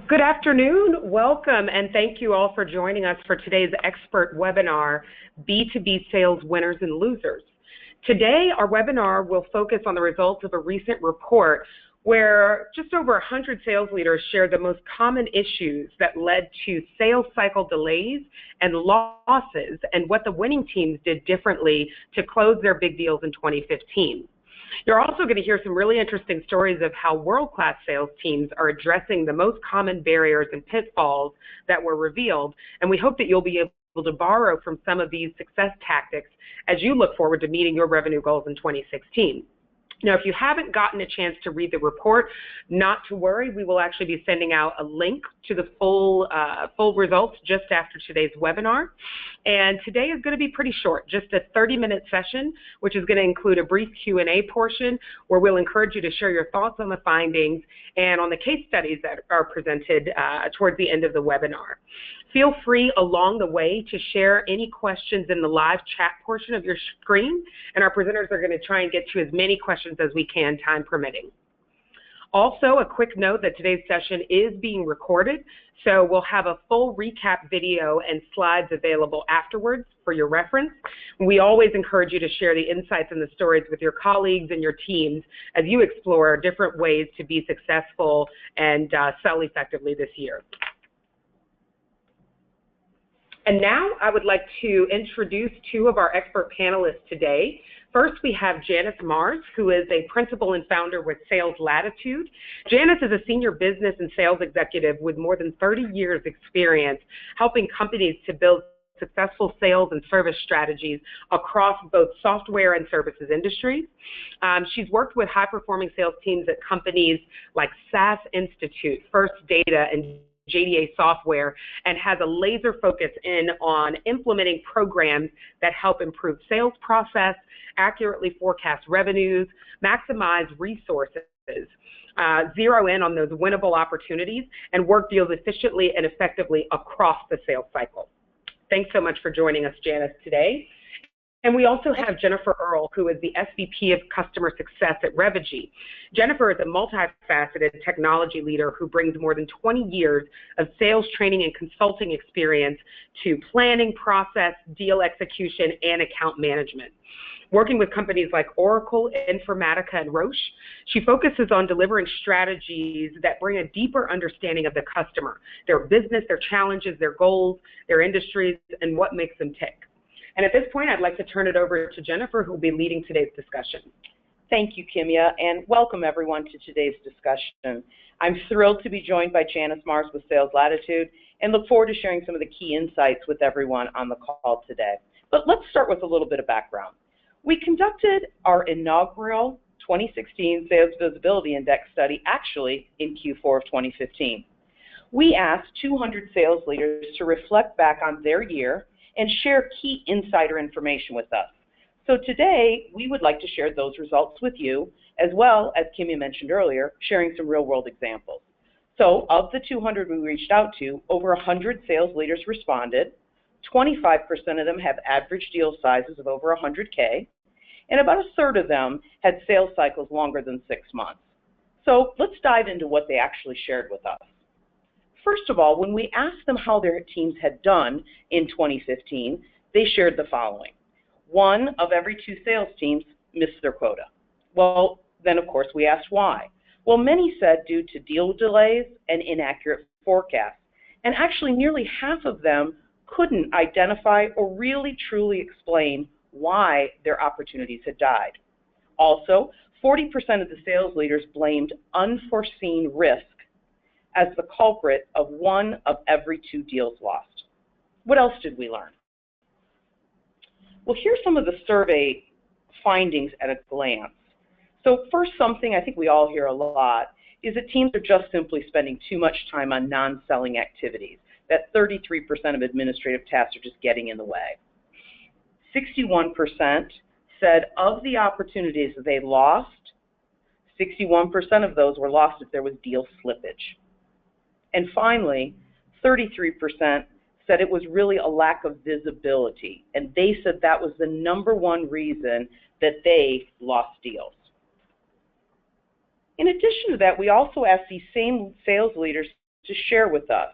Good afternoon, welcome, and thank you all for joining us for today's expert webinar, B2B Sales Winners and Losers. Today, our webinar will focus on the results of a recent report where just over 100 sales leaders shared the most common issues that led to sales cycle delays and losses and what the winning teams did differently to close their big deals in 2015. You're also going to hear some really interesting stories of how world-class sales teams are addressing the most common barriers and pitfalls that were revealed, and we hope that you'll be able to borrow from some of these success tactics as you look forward to meeting your revenue goals in 2016. Now, if you haven't gotten a chance to read the report, not to worry. We will actually be sending out a link to the full results just after today's webinar. And today is going to be pretty short, just a 30-minute session, which is going to include a brief Q&A portion where we'll encourage you to share your thoughts on the findings and on the case studies that are presented towards the end of the webinar. Feel free along the way to share any questions in the live chat portion of your screen, and our presenters are going to try and get to as many questions as we can, time permitting. Also, a quick note that today's session is being recorded, so we'll have a full recap video and slides available afterwards for your reference. We always encourage you to share the insights and the stories with your colleagues and your teams as you explore different ways to be successful and sell effectively this year. And now I would like to introduce two of our expert panelists today. First, we have Janice Mars, who is a principal and founder with Sales Latitude. Janice is a senior business and sales executive with more than 30 years experience helping companies to build successful sales and service strategies across both software and services industries. She's worked with high-performing sales teams at companies like SAS Institute, First Data, and JDA Software, and has a laser focus on implementing programs that help improve sales process, accurately forecast revenues, maximize resources, zero in on those winnable opportunities, and work deals efficiently and effectively across the sales cycle. Thanks so much for joining us, Janice, today. And we also have Jennifer Earle, who is the SVP of Customer Success at Revigy. Jennifer is a multifaceted technology leader who brings more than 20 years of sales training and consulting experience to planning, process, deal execution, and account management. Working with companies like Oracle, Informatica, and Roche, she focuses on delivering strategies that bring a deeper understanding of the customer, their business, their challenges, their goals, their industries, and what makes them tick. And at this point, I'd like to turn it over to Jennifer, who will be leading today's discussion. Thank you, Kimya, and welcome everyone to today's discussion. I'm thrilled to be joined by Janice Mars with Sales Latitude and look forward to sharing some of the key insights with everyone on the call today. But let's start with a little bit of background. We conducted our inaugural 2016 Sales Visibility Index study actually in Q4 of 2015. We asked 200 sales leaders to reflect back on their year and share key insider information with us. So today, we would like to share those results with you, as well as Kimya mentioned earlier, sharing some real-world examples. So of the 200 we reached out to, over 100 sales leaders responded. 25% of them have average deal sizes of over 100K, and about a third of them had sales cycles longer than 6 months. So let's dive into what they actually shared with us. First of all, when we asked them how their teams had done in 2015, they shared the following. 1 of every 2 sales teams missed their quota. Well, then of course we asked why. Well, many said due to deal delays and inaccurate forecasts. And actually nearly half of them couldn't identify or really truly explain why their opportunities had died. Also, 40% of the sales leaders blamed unforeseen risk as the culprit of 1 of every 2 deals lost. What else did we learn? Well, here's some of the survey findings at a glance. So first, something I think we all hear a lot is that teams are just simply spending too much time on non-selling activities, that 33% of administrative tasks are just getting in the way. 61% said of the opportunities that they lost, 61% of those were lost if there was deal slippage. And finally, 33% said it was really a lack of visibility, and they said that was the #1 reason that they lost deals. In addition to that, we also asked these same sales leaders to share with us.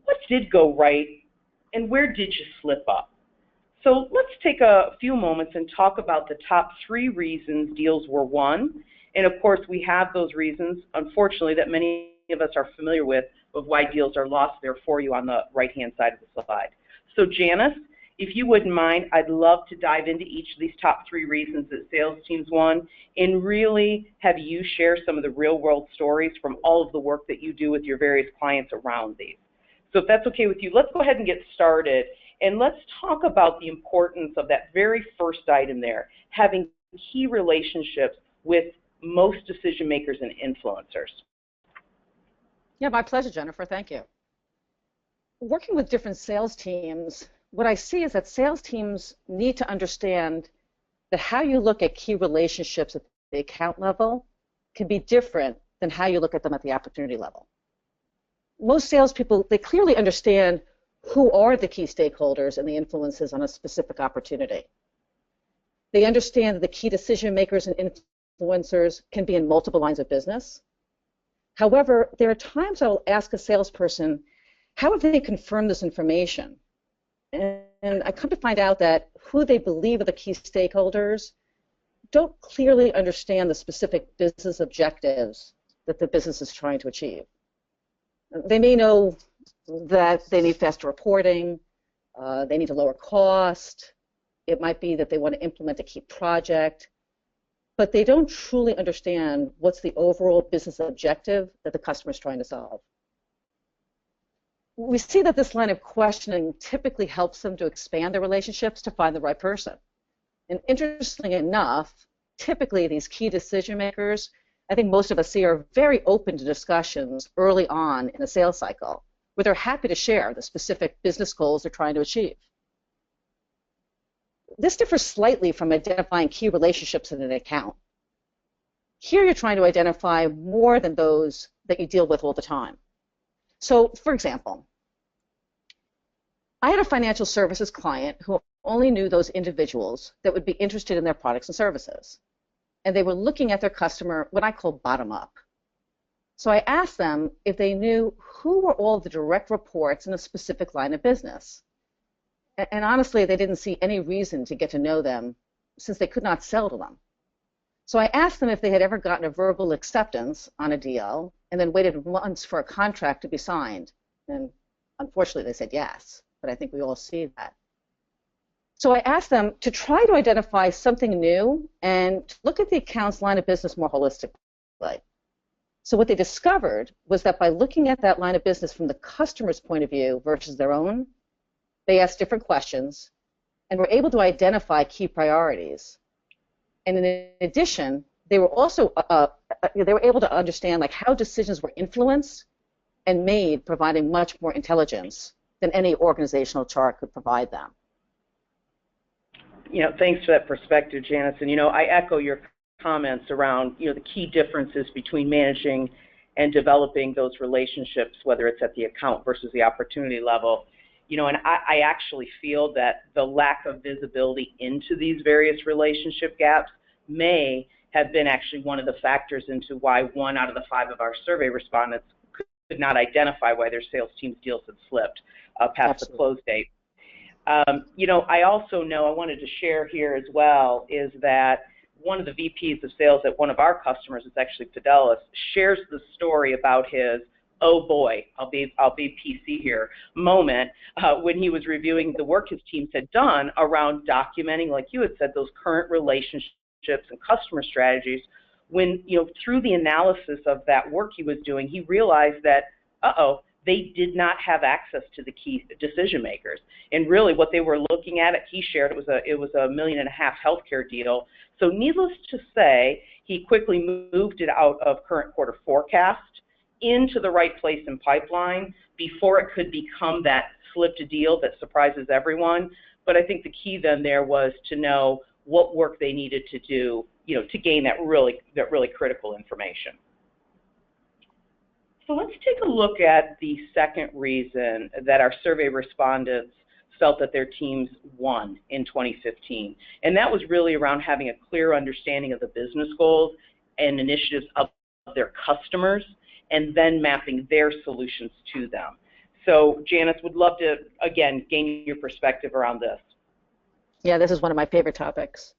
What did go right and where did you slip up? So let's take a few moments and talk about the top 3 reasons deals were won. And of course, we have those reasons, unfortunately, that many of us are familiar with of why deals are lost there for you on the right-hand side of the slide. So Janice, if you wouldn't mind, I'd love to dive into each of these top 3 reasons that sales teams won and really have you share some of the real-world stories from all of the work that you do with your various clients around these. So if that's okay with you, let's go ahead and get started. And let's talk about the importance of that very first item there, having key relationships with most decision makers and influencers. Yeah, my pleasure, Jennifer. Thank you. Working with different sales teams, what I see is that sales teams need to understand that how you look at key relationships at the account level can be different than how you look at them at the opportunity level. Most salespeople, they clearly understand who are the key stakeholders and the influences on a specific opportunity. They understand that the key decision makers and influencers can be in multiple lines of business. However, there are times I will ask a salesperson, how have they confirmed this information? And I come to find out that who they believe are the key stakeholders don't clearly understand the specific business objectives that the business is trying to achieve. They may know that they need faster reporting, they need to lower cost, it might be that they want to implement a key project, but they don't truly understand what's the overall business objective that the customer is trying to solve. We see that this line of questioning typically helps them to expand their relationships to find the right person. And interestingly enough, typically these key decision makers, I think most of us see, are very open to discussions early on in a sales cycle, where they're happy to share the specific business goals they're trying to achieve. This differs slightly from identifying key relationships in an account. Here you're trying to identify more than those that you deal with all the time. So, for example, I had a financial services client who only knew those individuals that would be interested in their products and services. And they were looking at their customer, what I call bottom up. So I asked them if they knew who were all the direct reports in a specific line of business. And honestly, they didn't see any reason to get to know them since they could not sell to them. So I asked them if they had ever gotten a verbal acceptance on a deal and then waited months for a contract to be signed. And unfortunately, they said yes, but I think we all see that. So I asked them to try to identify something new and to look at the account's line of business more holistically. So what they discovered was that by looking at that line of business from the customer's point of view versus their own, they asked different questions and were able to identify key priorities. And in addition, they were also able to understand like how decisions were influenced and made, providing much more intelligence than any organizational chart could provide them. You know, thanks for that perspective, Janice. And, you know, I echo your comments around, you know, the key differences between managing and developing those relationships, whether it's at the account versus the opportunity level. You know, and I actually feel that the lack of visibility into these various relationship gaps may have been actually one of the factors into why 1 out of the 5 of our survey respondents could not identify why their sales team's deals had slipped past the close date. You know, I also know, I wanted to share here as well, is that one of the VPs of sales at one of our customers, it's actually Fidelis, shares the story about his, oh boy, I'll be PC here, moment when he was reviewing the work his teams had done around documenting, like you had said, those current relationships and customer strategies. When, you know, through the analysis of that work he was doing, he realized that, they did not have access to the key decision makers. And really what they were looking at, he shared, it was a $1.5 million healthcare deal. So needless to say, he quickly moved it out of current quarter forecast into the right place in pipeline before it could become that slipped deal that surprises everyone. But I think the key then there was to know what work they needed to do, you know, to gain that really critical information. So let's take a look at the second reason that our survey respondents felt that their teams won in 2015. And that was really around having a clear understanding of the business goals and initiatives of their customers, and then mapping their solutions to them. So Janice, would love to, again, gain your perspective around this. Yeah, this is one of my favorite topics.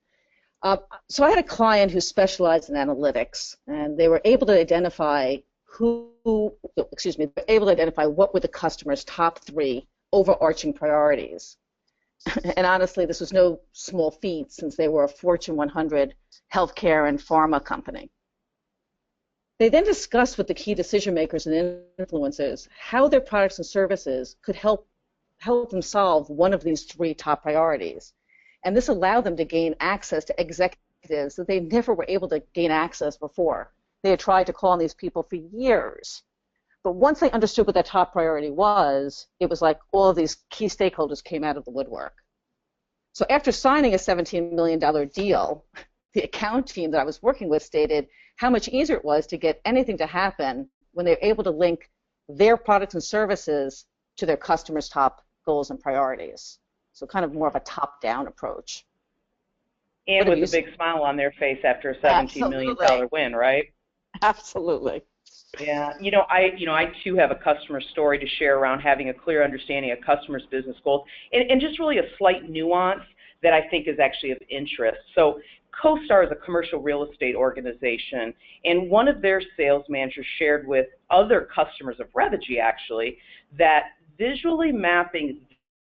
So I had a client who specialized in analytics, and they were able to identify what were the customer's top 3 overarching priorities. And honestly, this was no small feat since they were a Fortune 100 healthcare and pharma company. They then discussed with the key decision makers and influencers how their products and services could help them solve one of these 3 top priorities. And this allowed them to gain access to executives that they never were able to gain access before. They had tried to call on these people for years. But once they understood what that top priority was, it was like all of these key stakeholders came out of the woodwork. So after signing a $17 million deal, the account team that I was working with stated how much easier it was to get anything to happen when they were able to link their products and services to their customers' top goals and priorities. So kind of more of a top-down approach. And with a big smile on their face after a $17 million win, right? Absolutely. Yeah, I too have a customer story to share around having a clear understanding of customers' business goals, and just really a slight nuance that I think is actually of interest. So CoStar is a commercial real estate organization, and one of their sales managers shared with other customers of Revigy actually that visually mapping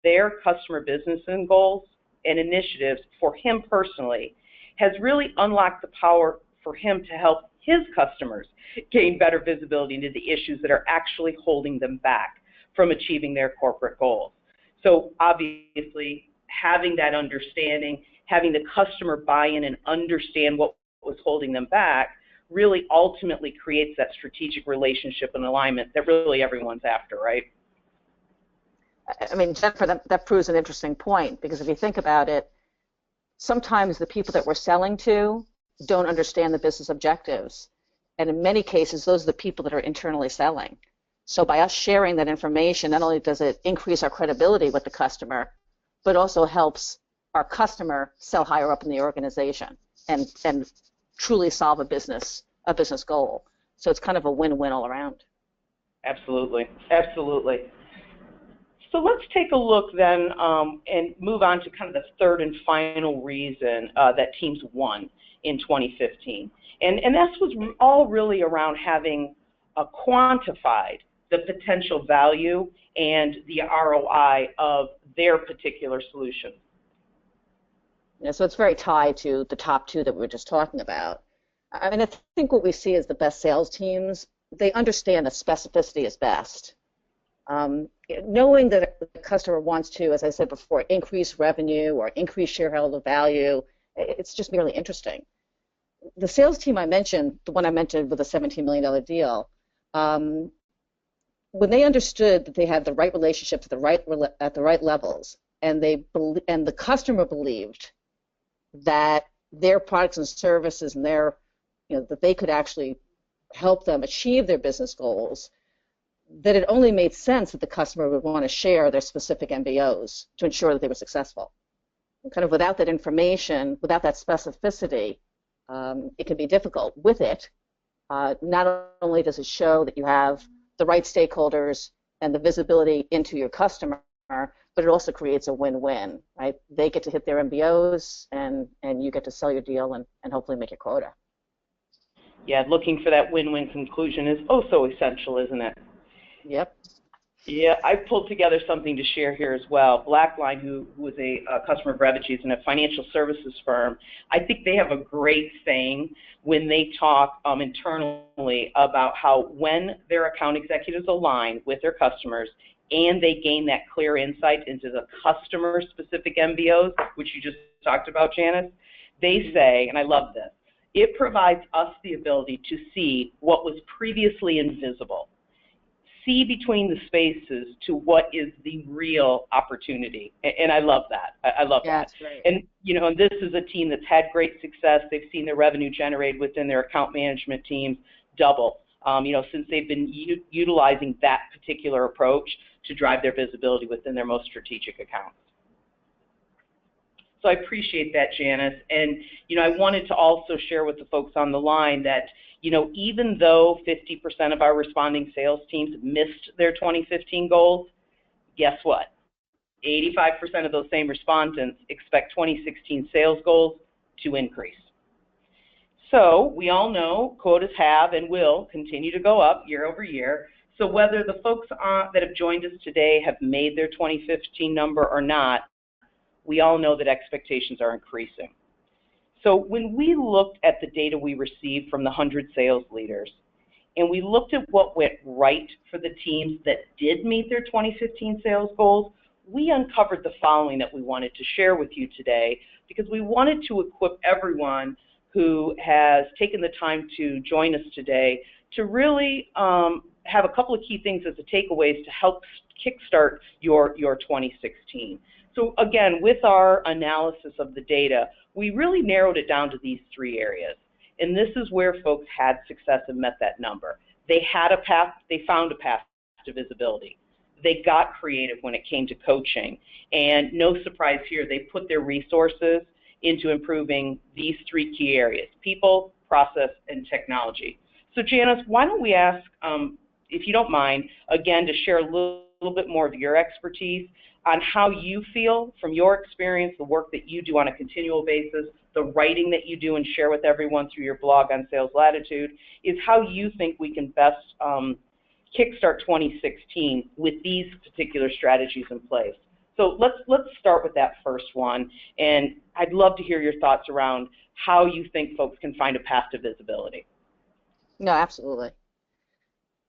their customer business and goals and initiatives for him personally has really unlocked the power for him to help his customers gain better visibility into the issues that are actually holding them back from achieving their corporate goals. So obviously, having that understanding, having the customer buy in and understand what was holding them back really ultimately creates that strategic relationship and alignment that really everyone's after, right? I mean, Jennifer, that proves an interesting point, because if you think about it, sometimes the people that we're selling to don't understand the business objectives. And in many cases, those are the people that are internally selling. So by us sharing that information, not only does it increase our credibility with the customer, but also helps our customer sell higher up in the organization and truly solve a business goal. So it's kind of a win-win all around. Absolutely, absolutely. So let's take a look then and move on to kind of the third and final reason that teams won in 2015. And that was all really around having quantified the potential value and the ROI of their particular solution. Yeah, so it's very tied to the top 2 that we were just talking about. I mean, I think what we see is the best sales teams, they understand that specificity is best. Knowing that the customer wants to, as I said before, increase revenue or increase shareholder value, it's just merely interesting. The sales team I mentioned, the one I mentioned with a $17 million deal, when they understood that they had the right relationships at the right levels, and the customer believed that their products and services and that they could actually help them achieve their business goals, that it only made sense that the customer would want to share their specific MBOs to ensure that they were successful. And kind of without that information, without that specificity, it can be difficult. With it, not only does it show that you have the right stakeholders and the visibility into your customer, but it also creates a win-win, right? They get to hit their MBOs, and you get to sell your deal and hopefully make your quota. Yeah, looking for that win-win conclusion is oh so essential, isn't it? Yep. Yeah, I pulled together something to share here as well. Blackline, who was a customer of Revigy's in a financial services firm, I think they have a great saying when they talk internally about how when their account executives align with their customers and they gain that clear insight into the customer-specific MBOs, which you just talked about, Janice, they say, and I love this, it provides us the ability to see what was previously invisible. See between the spaces to what is the real opportunity, and I love that. I love that. That's right. And and this is a team that's had great success. They've seen their revenue generated within their account management teams double. Since they've been utilizing that particular approach to drive their visibility within their most strategic accounts. So I appreciate that, Janice. And, I wanted to also share with the folks on the line that, even though 50% of our responding sales teams missed their 2015 goals, guess what? 85% of those same respondents expect 2016 sales goals to increase. So we all know quotas have and will continue to go up year over year. So whether the folks that have joined us today have made their 2015 number or not, we all know that expectations are increasing. So when we looked at the data we received from the 100 sales leaders, and we looked at what went right for the teams that did meet their 2015 sales goals, we uncovered the following that we wanted to share with you today, because we wanted to equip everyone who has taken the time to join us today to really have a couple of key things as the takeaways to help kickstart your 2016. So again, with our analysis of the data, we really narrowed it down to these three areas. And this is where folks had success and met that number. They had a path, they found a path to visibility. They got creative when it came to coaching. And no surprise here, they put their resources into improving these three key areas: people, process, and technology. So Janice, why don't we ask, if you don't mind, again, to share a little bit more of your expertise on how you feel from your experience, the work that you do on a continual basis, the writing that you do and share with everyone through your blog on Sales Latitude, is how you think we can best kickstart 2016 with these particular strategies in place. So let's start with that first one, and I'd love to hear your thoughts around how you think folks can find a path to visibility. No, absolutely.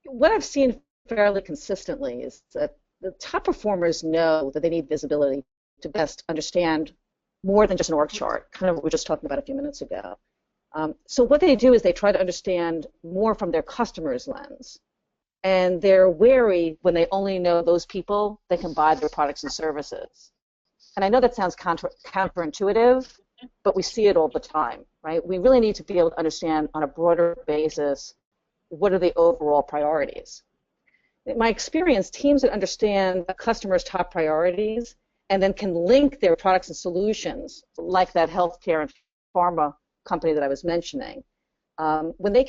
What I've seen fairly consistently is that the top performers know that they need visibility to best understand more than just an org chart, kind of what we were just talking about a few minutes ago. So what they do is they try to understand more from their customer's lens. And they're wary when they only know those people that can buy their products and services. And I know that sounds counterintuitive, but we see it all the time, right? We really need to be able to understand on a broader basis what are the overall priorities. In my experience, teams that understand the customer's top priorities and then can link their products and solutions, like that healthcare and pharma company that I was mentioning, when they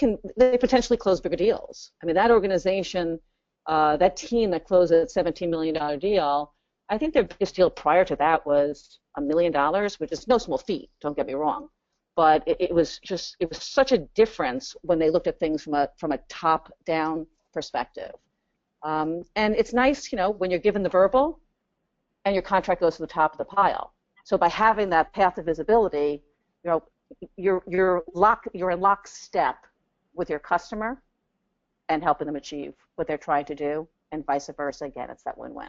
potentially close bigger deals. I mean, that organization, that team that closed a $17 million deal, I think their biggest deal prior to that was $1 million, which is no small feat, don't get me wrong. But it was such a difference when they looked at things from a top-down perspective. And it's nice, when you're given the verbal and your contract goes to the top of the pile. So by having that path of visibility, you're in lockstep with your customer and helping them achieve what they're trying to do, and vice versa. Again, it's that win-win.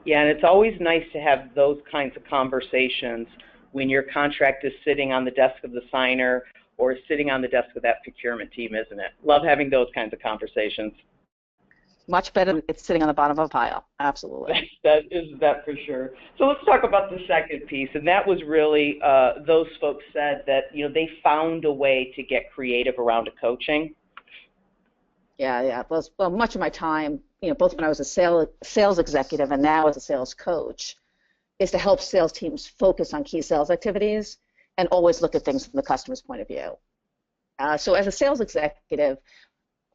Yeah, and it's always nice to have those kinds of conversations when your contract is sitting on the desk of the signer or sitting on the desk of that procurement team, isn't it? Love having those kinds of conversations. Much better than it's sitting on the bottom of a pile. Absolutely. That for sure. So let's talk about the second piece, and that was really those folks said that they found a way to get creative around a coaching. Yeah. Well, much of my time, both when I was a sales executive and now as a sales coach, is to help sales teams focus on key sales activities and always look at things from the customer's point of view. So as a sales executive,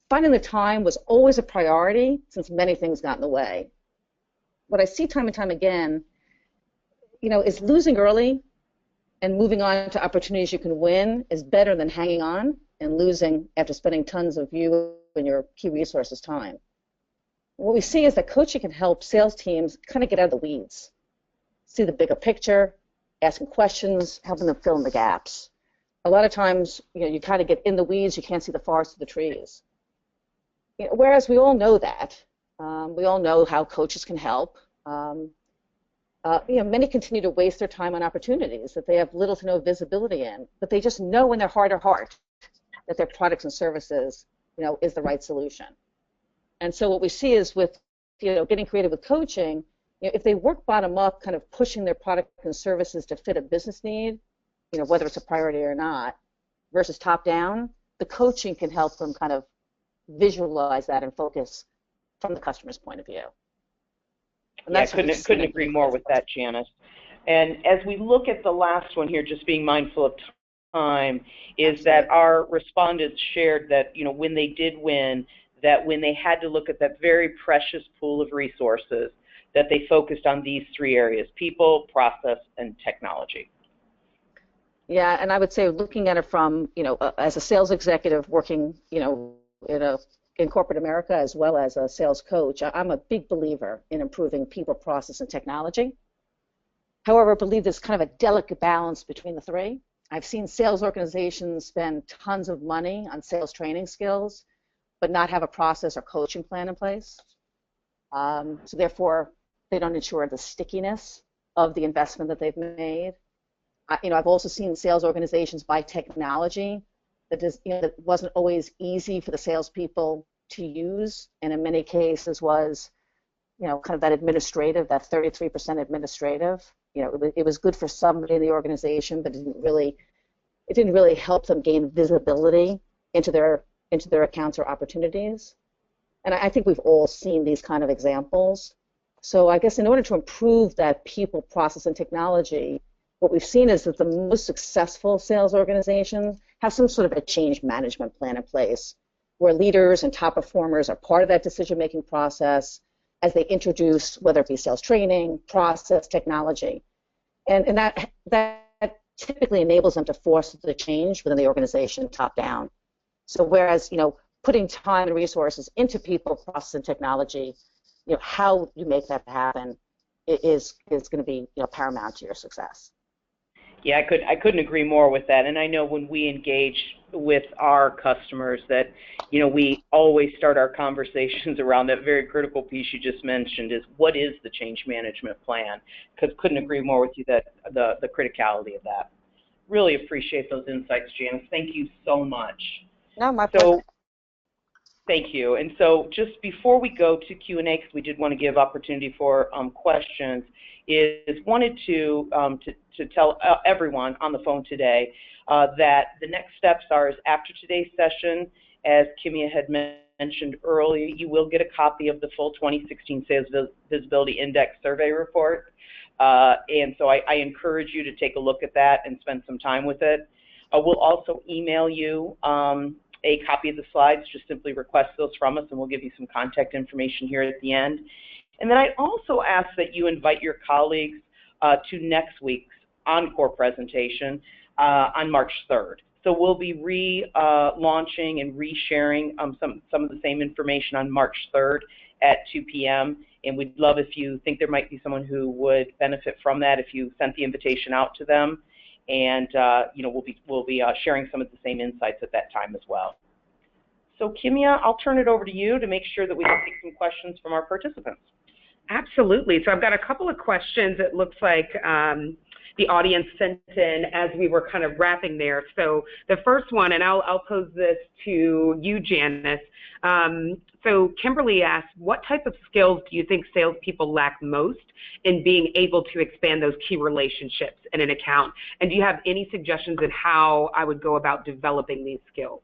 finding the time was always a priority since many things got in the way. What I see time and time again, is losing early and moving on to opportunities you can win is better than hanging on and losing after spending tons of you and your key resources' time. What we see is that coaching can help sales teams kind of get out of the weeds, see the bigger picture, asking questions, helping them fill in the gaps. A lot of times, you kind of get in the weeds, you can't see the forest for the trees. Whereas we all know that. We all know how coaches can help. Many continue to waste their time on opportunities that they have little to no visibility in, but they just know in their heart of heart that their products and services, is the right solution. And so what we see is with, getting creative with coaching, if they work bottom up, kind of pushing their product and services to fit a business need, whether it's a priority or not, versus top down, the coaching can help them kind of visualize that and focus from the customer's point of view. And yeah, couldn't agree more with that, Janice. And as we look at the last one here, just being mindful of time, is that our respondents shared that, when they did win, that when they had to look at that very precious pool of resources, that they focused on these three areas: people, process, and technology. Yeah, and I would say looking at it from, as a sales executive working, in corporate America as well as a sales coach, I'm a big believer in improving people, process, and technology. However, I believe there's kind of a delicate balance between the three. I've seen sales organizations spend tons of money on sales training skills, but not have a process or coaching plan in place. So therefore, they don't ensure the stickiness of the investment that they've made. I've also seen sales organizations buy technology that wasn't always easy for the salespeople to use, and in many cases was, kind of that administrative, that 33% administrative. It was good for somebody in the organization, but it didn't really help them gain visibility into their accounts or opportunities. And I think we've all seen these kind of examples. So I guess in order to improve that people, process, and technology, what we've seen is that the most successful sales organizations have some sort of a change management plan in place where leaders and top performers are part of that decision-making process as they introduce, whether it be sales training, process, technology. And that typically enables them to force the change within the organization top down. So whereas, putting time and resources into people, process, and technology, how you make that happen is going to be, paramount to your success. Yeah, I couldn't agree more with that. And I know when we engage with our customers that, we always start our conversations around that very critical piece you just mentioned, is what is the change management plan? Because couldn't agree more with you that the criticality of that. Really appreciate those insights, Janice. Thank you so much. No, my pleasure. Thank you. And so just before we go to Q&A, because we did want to give opportunity for questions, wanted to tell everyone on the phone today that the next steps are is after today's session, as Kimia had mentioned earlier, you will get a copy of the full 2016 Sales Visibility Index Survey Report. And so I encourage you to take a look at that and spend some time with it. We'll also email you a copy of the slides. Just simply request those from us, and we'll give you some contact information here at the end. And then I also ask that you invite your colleagues to next week's encore presentation on March 3rd. So we'll be relaunching and resharing some of the same information on March 3rd at 2 p.m. And we'd love if you think there might be someone who would benefit from that, if you sent the invitation out to them. And we'll be sharing some of the same insights at that time as well. So Kimia, I'll turn it over to you to make sure that we can take some questions from our participants. Absolutely. So I've got a couple of questions it looks like the audience sent in as we were kind of wrapping there. So the first one, and I'll pose this to you, Janice. So Kimberly asked, what type of skills do you think salespeople lack most in being able to expand those key relationships in an account? And do you have any suggestions on how I would go about developing these skills?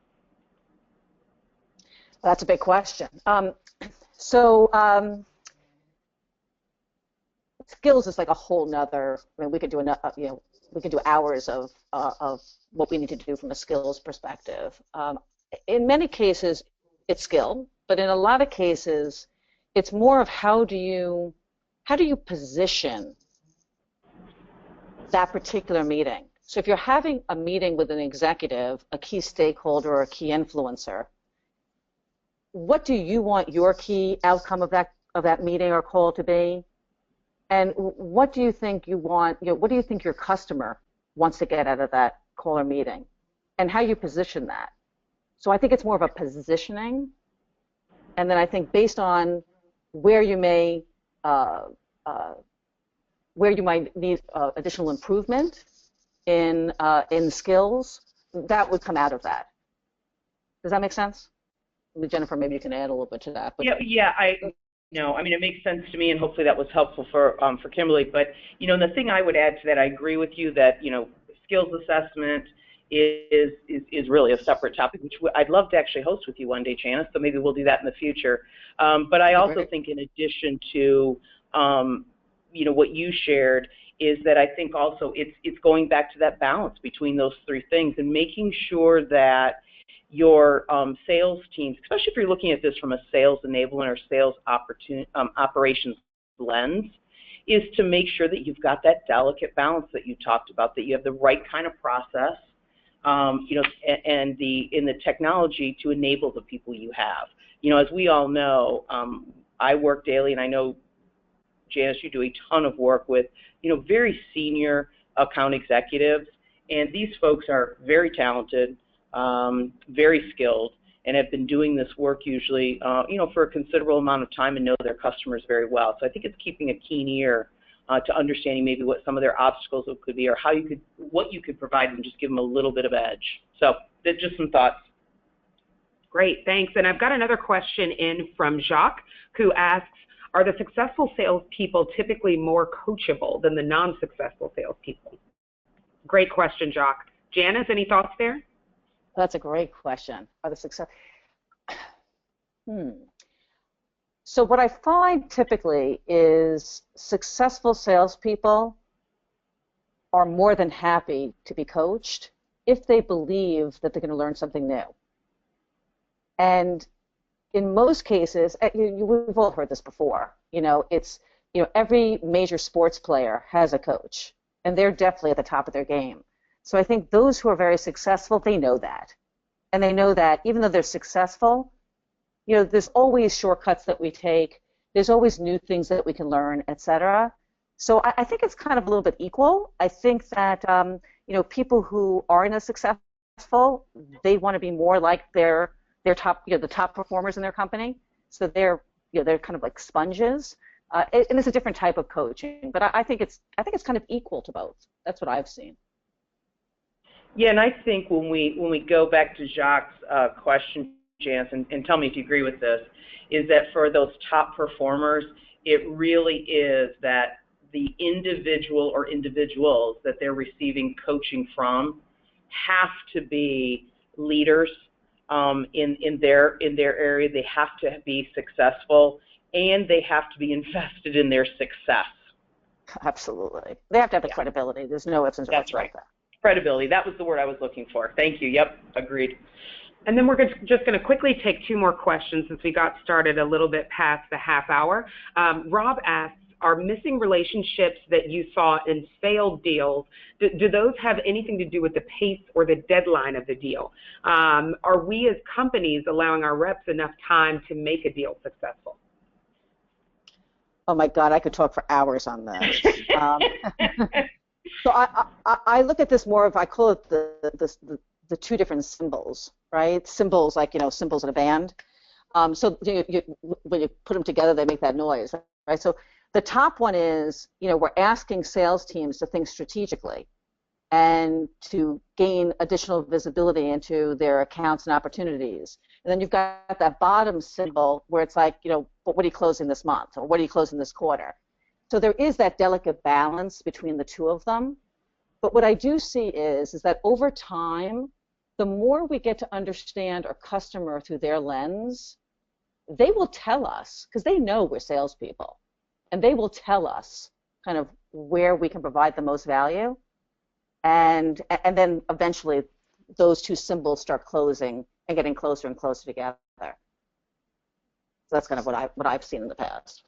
Well, that's a big question. Skills is like a whole nother. I mean, we could do we could do hours of what we need to do from a skills perspective. In many cases, it's skill, but in a lot of cases, it's more of how do you position that particular meeting. So if you're having a meeting with an executive, a key stakeholder, or a key influencer, what do you want your key outcome of that meeting or call to be? And what do you think you want? What do you think your customer wants to get out of that call or meeting, and how you position that? So I think it's more of a positioning, and then I think based on where you may need additional improvement in skills, that would come out of that. Does that make sense? Jennifer, maybe you can add a little bit to that. But No, I mean, it makes sense to me, and hopefully that was helpful for Kimberly. But, the thing I would add to that, I agree with you that, skills assessment is really a separate topic, which I'd love to actually host with you one day, Janice, so maybe we'll do that in the future. But I also think in addition to, what you shared, is that I think also it's going back to that balance between those three things and making sure that your sales teams, especially if you're looking at this from a sales enablement or sales operations lens, is to make sure that you've got that delicate balance that you talked about, that you have the right kind of process, and in the technology to enable the people you have. As we all know, I work daily, and I know, Janice, you do a ton of work with, very senior account executives, and these folks are very talented, very skilled, and have been doing this work usually, for a considerable amount of time and know their customers very well. So I think it's keeping a keen ear to understanding maybe what some of their obstacles could be, or what you could provide them, just give them a little bit of edge. So just some thoughts. Great, thanks. And I've got another question in from Jacques, who asks, are the successful salespeople typically more coachable than the non-successful salespeople? Great question, Jacques. Janice, any thoughts there? That's a great question. Are the So what I find typically is successful salespeople are more than happy to be coached if they believe that they're going to learn something new. And in most cases, we've all heard this before. Every major sports player has a coach, and they're definitely at the top of their game. So I think those who are very successful, they know that. And they know that even though they're successful, there's always shortcuts that we take. There's always new things that we can learn, et cetera. So I think it's kind of a little bit equal. I think that, people who aren't as successful, they want to be more like their top, the top performers in their company. So they're kind of like sponges. And it's a different type of coaching. But I think it's kind of equal to both. That's what I've seen. Yeah, and I think when we go back to Jacques' question, Janice, and tell me if you agree with this, is that for those top performers, it really is that the individual or individuals that they're receiving coaching from have to be leaders in their area. They have to be successful, and they have to be invested in their success. Absolutely. They have to have the credibility. There's no ifs and buts. That's right. Credibility. That was the word I was looking for. Thank you. Yep. Agreed. And then we're just going to quickly take two more questions since we got started a little bit past the half hour. Rob asks, are missing relationships that you saw in failed deals, do those have anything to do with the pace or the deadline of the deal? Are we as companies allowing our reps enough time to make a deal successful? Oh my God, I could talk for hours on this. So I look at this more of, I call it the two different symbols, right? Symbols like, symbols in a band. So when you put them together, they make that noise, right? So the top one is, we're asking sales teams to think strategically and to gain additional visibility into their accounts and opportunities. And then you've got that bottom symbol where it's like, but what are you closing this month, or what are you closing this quarter? So there is that delicate balance between the two of them. But what I do see is that over time, the more we get to understand our customer through their lens, they will tell us, because they know we're salespeople, and they will tell us kind of where we can provide the most value, and then eventually those two symbols start closing and getting closer and closer together. So that's kind of what I've seen in the past.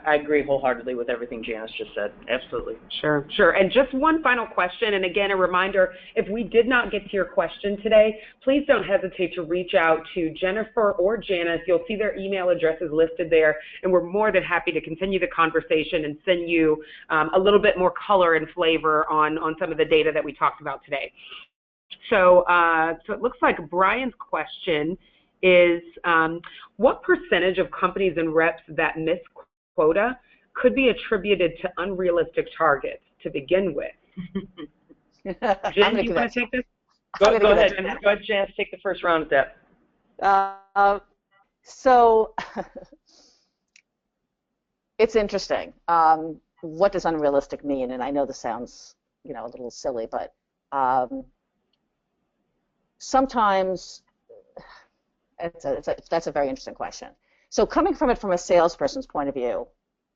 I agree wholeheartedly with everything Janice just said. Absolutely. Sure. And just one final question, and again, a reminder, if we did not get to your question today, please don't hesitate to reach out to Jennifer or Janice. You'll see their email addresses listed there, and we're more than happy to continue the conversation and send you a little bit more color and flavor on some of the data that we talked about today. So it looks like Brian's question is, what percentage of companies and reps that miss quota could be attributed to unrealistic targets to begin with? Jen, do you want to take this? Go ahead, Janice. Take the first round at that. So it's interesting. What does unrealistic mean? And I know this sounds, a little silly, but sometimes that's a very interesting question. So coming from it from a salesperson's point of view,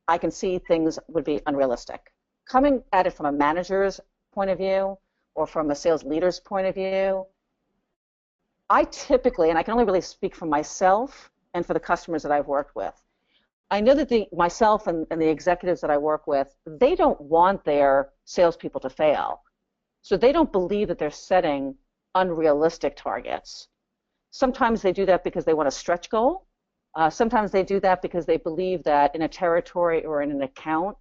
I can see things would be unrealistic. coming at it from a manager's point of view or from a sales leader's point of view, I typically, and I can only really speak for myself and for the customers that I've worked with, I know that myself and the executives that I work with, they don't want their salespeople to fail. So they don't believe that they're setting unrealistic targets. Sometimes they do that because they want a stretch goal. Sometimes they do that because they believe that in a territory or in an account,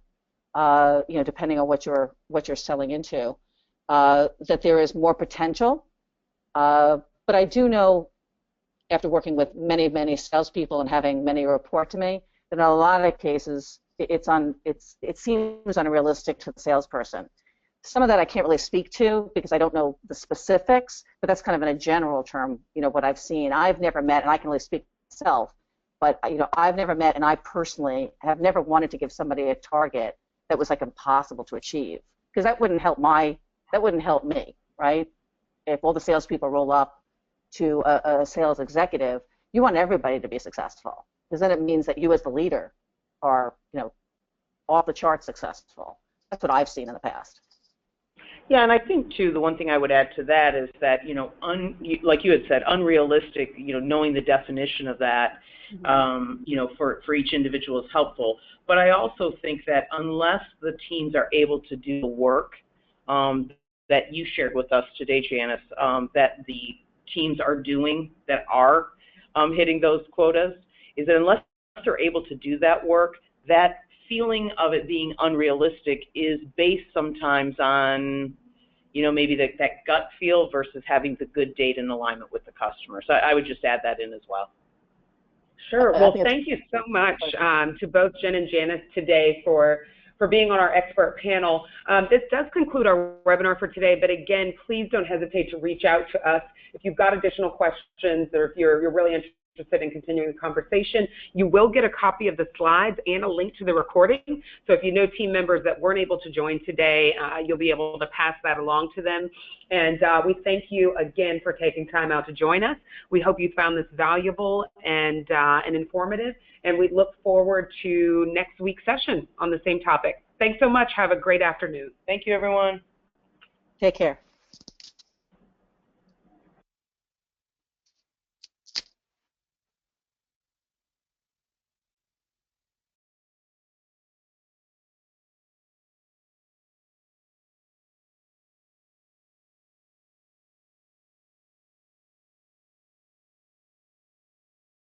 depending on what you're selling into, that there is more potential. But I do know, after working with many salespeople and having many report to me, that in a lot of cases it seems unrealistic to the salesperson. Some of that I can't really speak to because I don't know the specifics, but that's kind of in a general term, what I've seen. I've never met, and I can only speak for myself, but I've never met, and I personally have never wanted to give somebody a target that was like impossible to achieve, because that wouldn't help me, right? If all the salespeople roll up to a sales executive, you want everybody to be successful, because then it means that you as the leader are, off the charts successful. That's what I've seen in the past. Yeah, and I think too, the one thing I would add to that is that, like you had said, unrealistic, knowing the definition of that, for each individual is helpful. But I also think that unless the teams are able to do the work that you shared with us today, Janice, that the teams are doing that are hitting those quotas, is that unless they're able to do that work, that feeling of it being unrealistic is based sometimes on, maybe that gut feel versus having the good data in alignment with the customer. So I would just add that in as well. Sure. Well, thank you so much to both Jen and Janice today for being on our expert panel. This does conclude our webinar for today, but again, please don't hesitate to reach out to us if you've got additional questions or if you're really interested in continuing the conversation. You will get a copy of the slides and a link to the recording. So if you know team members that weren't able to join today, you'll be able to pass that along to them. And we thank you again for taking time out to join us. We hope you found this valuable and informative, and we look forward to next week's session on the same topic. Thanks so much. Have a great afternoon. Thank you, everyone. Take care.